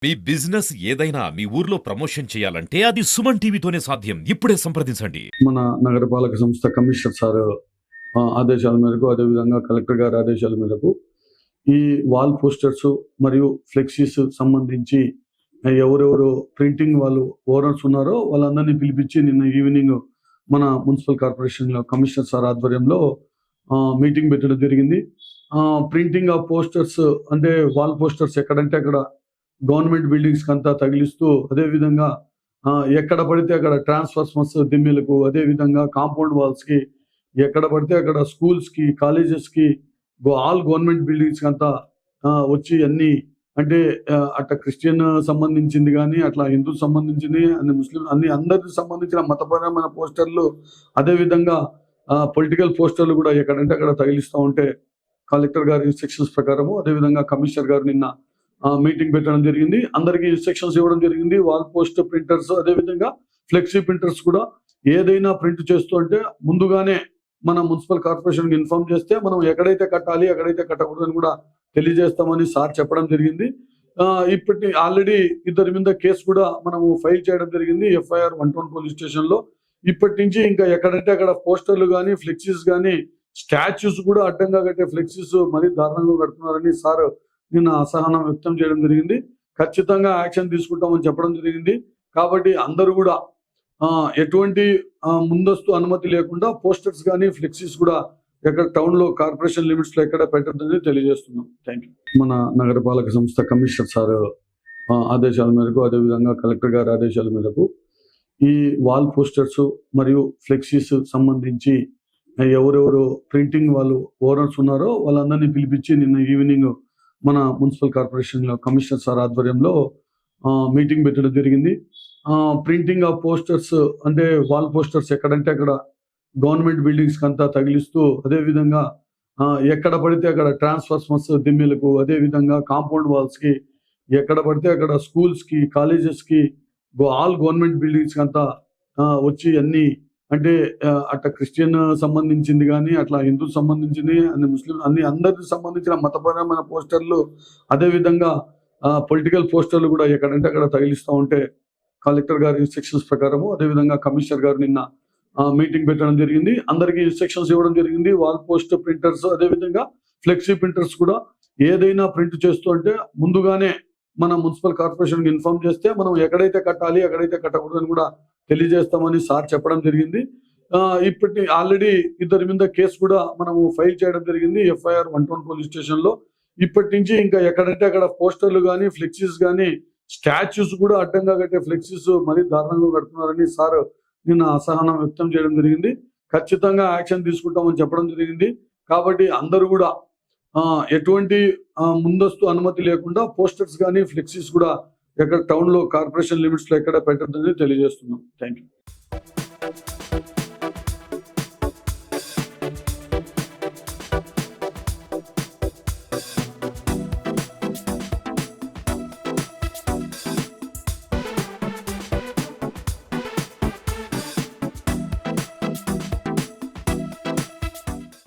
మీ business ఏదైనా మీ ఊర్లో promotion చేయాలంటే అది సుమన్ టీవీతోనే సాధ్యం. ఇప్పుడే సంప్రదించండి. మన నగరపాలక సంస్థ కమిషనర్ సార్ ఆదేశాల మేరకు, అదేవిధంగా కలెక్టర్ గారి ఆదేశాల మేరకు ఈ వాల్ పోస్టర్స్ మరియు ఫ్లెక్సీస్ సంబంధించి ఎవరెవరు ప్రింటింగ్ వాళ్ళు ఓనర్స్ ఉన్నారో వాళ్ళందరినీ పిలిపించి నిన్న ఈవినింగ్ మన మున్సిపల్ కార్పొరేషన్ కమిషనర్ సార్ ఆధ్వర్యంలో మీటింగ్ పెట్టడం జరిగింది. ప్రింటింగ్ ఆఫ్ పోస్టర్స్ అంటే వాల్ పోస్టర్స్ ఎక్కడంటే అక్కడ గవర్నమెంట్ బిల్డింగ్స్ అంతా తగిలిస్తూ, అదేవిధంగా ఎక్కడ పడితే అక్కడ ట్రాన్స్ఫార్మర్స్ దిమ్మెలకు, అదేవిధంగా కాంపౌండ్ వాల్స్ కి, ఎక్కడ పడితే అక్కడ స్కూల్స్ కి, కాలేజెస్ కి, ఆల్ గవర్నమెంట్ బిల్డింగ్స్ అంతా వచ్చి అన్ని అంటే అట్లా క్రిస్టియన్ సంబంధించింది కానీ, అట్లా హిందూ సంబంధించింది, అన్ని ముస్లిం, అన్ని అందరికి సంబంధించిన మతపరమైన పోస్టర్లు, అదేవిధంగా పొలిటికల్ పోస్టర్లు కూడా ఎక్కడంటే అక్కడ తగిలిస్తూ ఉంటే కలెక్టర్ గారి ఇన్స్ట్రక్షన్స్ ప్రకారము, అదేవిధంగా కమిషనర్ గారు నిన్న మీటింగ్ పెట్టడం జరిగింది. అందరికీ ఇన్స్ట్రక్షన్స్ ఇవ్వడం జరిగింది. వాల్ పోస్ట్ ప్రింటర్స్, అదేవిధంగా ఫ్లెక్సీ ప్రింటర్స్ కూడా ఏదైనా ప్రింట్ చేస్తూ అంటే ముందుగానే మన మున్సిపల్ కార్పొరేషన్ ఇన్ఫార్మ్ చేస్తే మనం ఎక్కడైతే కట్టాలి, ఎక్కడైతే కట్టకూడదని కూడా తెలియజేస్తామని సార్ చెప్పడం జరిగింది. ఇప్పటి ఆల్రెడీ ఇద్దరి మీద కేసు కూడా మనము ఫైల్ చేయడం జరిగింది FIR 110 పోలీస్ స్టేషన్ లో. ఇప్పటి నుంచి ఇంకా ఎక్కడంటే అక్కడ పోస్టర్లు కానీ, ఫ్లెక్సీస్ కానీ, స్టాచ్యూస్ కూడా అడ్డంగా కట్టే ఫ్లెక్సీస్ మరీ దారుణంగా కడుతున్నారని సార్ నిన్న అసహనం వ్యక్తం చేయడం జరిగింది. ఖచ్చితంగా యాక్షన్ తీసుకుంటామని చెప్పడం జరిగింది. కాబట్టి అందరూ కూడా ఎటువంటి ముందస్తు అనుమతి లేకుండా పోస్టర్స్ కానీ, ఫ్లెక్సీస్ కూడా ఎక్కడ టౌన్ లో కార్పొరేషన్ లిమిట్స్ లో ఎక్కడ పెట్టద్దని తెలియజేస్తున్నాం. Thank you. మన నగరపాలక సంస్థ కమిషనర్ సార్ ఆదేశాల మేరకు, అదేవిధంగా కలెక్టర్ గారి ఆదేశాల మేరకు ఈ వాల్ పోస్టర్స్ మరియు ఫ్లెక్సీస్ సంబంధించి ఎవరెవరు ప్రింటింగ్ వాళ్ళు ఓనర్స్ ఉన్నారో వాళ్ళందరినీ పిలిపించి నిన్న ఈవినింగ్ మన మున్సిపల్ కార్పొరేషన్ కమిషనర్ సార్ ఆధ్వర్యంలో మీటింగ్ పెట్టడం జరిగింది. ప్రింటింగ్ ఆఫ్ పోస్టర్స్ అంటే వాల్ పోస్టర్స్ ఎక్కడంటే అక్కడ గవర్నమెంట్ బిల్డింగ్స్ అంతా తగిలిస్తూ, అదేవిధంగా ఎక్కడ పడితే అక్కడ ట్రాన్స్ఫార్మర్స్ దిమ్మెలకు, అదేవిధంగా కాంపౌండ్ వాల్స్ కి, ఎక్కడ పడితే అక్కడ స్కూల్స్ కి, కాలేజెస్ కి, ఆల్ గవర్నమెంట్ బిల్డింగ్స్ అంతా వచ్చి అన్ని అంటే అట్లా క్రిస్టియన్ సంబంధించింది కానీ, అట్లా హిందూ సంబంధించింది, అన్ని ముస్లిం, అన్ని అందరికి సంబంధించిన మతపరమైన పోస్టర్లు, అదేవిధంగా పొలిటికల్ పోస్టర్లు కూడా ఎక్కడంటే అక్కడ తగిలిస్తూ ఉంటే కలెక్టర్ గారి ఇన్స్ట్రక్షన్స్ ప్రకారము, అదేవిధంగా కమిషనర్ గారు నిన్న మీటింగ్ పెట్టడం జరిగింది. అందరికీ ఇన్స్ట్రక్షన్స్ ఇవ్వడం జరిగింది. వాల్ పోస్ట్ ప్రింటర్స్, అదేవిధంగా ఫ్లెక్సీ ప్రింటర్స్ కూడా ఏదైనా ప్రింట్ చేస్తూ అంటే ముందుగానే మన మున్సిపల్ కార్పొరేషన్ ఇన్ఫార్మ్ చేస్తే మనం ఎక్కడైతే కట్టాలి, ఎక్కడైతే కట్టకూడదని కూడా తెలియజేస్తామని సార్ చెప్పడం జరిగింది. ఇప్పటి ఆల్రెడీ ఇద్దరి మీద కేసు కూడా మనము ఫైల్ చేయడం జరిగింది FIR 110 పోలీస్ స్టేషన్ లో. ఇప్పటి నుంచి ఇంకా ఎక్కడంటే అక్కడ పోస్టర్లు కానీ, ఫ్లెక్సీస్ కానీ, స్టాచ్యూస్ కూడా అడ్డంగా కట్టే ఫ్లెక్సీస్ మరీ దారుణంగా కడుతున్నారని సార్ నిన్న అసహనం వ్యక్తం చేయడం జరిగింది. ఖచ్చితంగా యాక్షన్ తీసుకుంటామని చెప్పడం జరిగింది. కాబట్టి అందరూ కూడా ఎటువంటి ముందస్తు అనుమతి లేకుండా పోస్టర్స్ కానీ, ఫ్లెక్సీస్ కూడా ఎక్కడ టౌన్ లో కార్పొరేషన్ లిమిట్స్ లో ఎక్కడ పెట్టద్దని తెలియజేస్తున్నాం. Thank you.